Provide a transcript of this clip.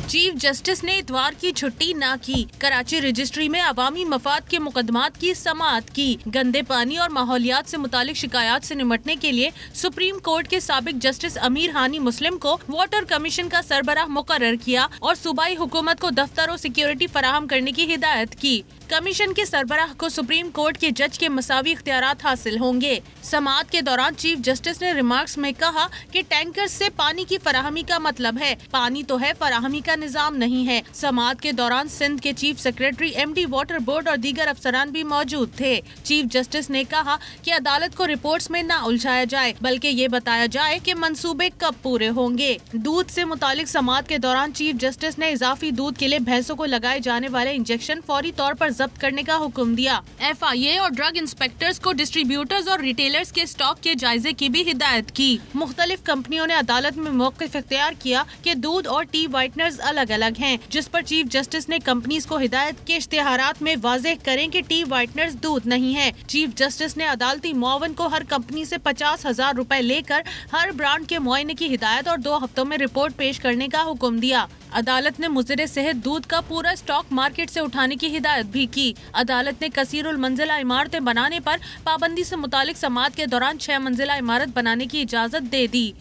Chief justice ने इतवार की छुट्टी ना की। कराची रजिस्ट्री में अवामी मफाद के मुकदमात की समाअत की। गंदे पानी और माहौलियात से मुतालिक शिकायत से निमटने के लिए सुप्रीम कोर्ट के साबिक जस्टिस अमीर हानी मुस्लिम को वाटर कमीशन का सरबराह मुकर्रर किया और सूबाई हुकूमत को दफ्तर और सिक्योरिटी फराहम करने की हिदायत की। कमीशन के सरबराह को सुप्रीम कोर्ट के जज के मसावी इख्तियारात हासिल होंगे। समाअत के दौरान चीफ जस्टिस ने रिमार्क्स में कहा कि टैंकर से पानी की फराहमी का मतलब है, पानी तो है, फराहमी का निजाम नहीं है। समाअत के दौरान सिंध के chief secretary, MD water board और दीगर अफसरान भी मौजूद थे। चीफ जस्टिस ने कहा कि अदालत को रिपोर्ट्स में न उलझाया जाए, बल्कि ये बताया जाए कि मंसूबे कब पूरे होंगे। दूध से मुतालिक समाअत के दौरान चीफ जस्टिस ने इजाफी दूध के लिए भैंसों को लगाए जाने वाले इंजेक्शन फौरी तौर पर जब्त करने का हुक्म दिया। FIA और ड्रग इंस्पेक्टर्स को डिस्ट्रीब्यूटर्स और रिटेलर्स के स्टॉक के जायजे की भी हिदायत की। मुख्तलिफ कंपनियों ने अदालत में मौक़िफ़ इख्तियार किया कि दूध और टी वाइटनर्स अलग अलग हैं, जिस पर चीफ जस्टिस ने कंपनीज को हिदायत के इश्तिहारात में वाज़ेह करें कि टी वाइटनर्स दूध नहीं है। चीफ जस्टिस ने अदालती मुआवन को हर कंपनी से 50,000 रुपए लेकर हर ब्रांड के मुआयने की हिदायत और 2 हफ्तों में रिपोर्ट पेश करने का हुक्म दिया। अदालत ने मुज़िर सेहत दूध का पूरा स्टॉक मार्केट से उठाने की हिदायत भी की। अदालत ने कसीरुल मंजिला इमारतें बनाने पर पाबंदी से मुतालिक समाअत के दौरान 6 मंजिला इमारत बनाने की इजाज़त दे दी।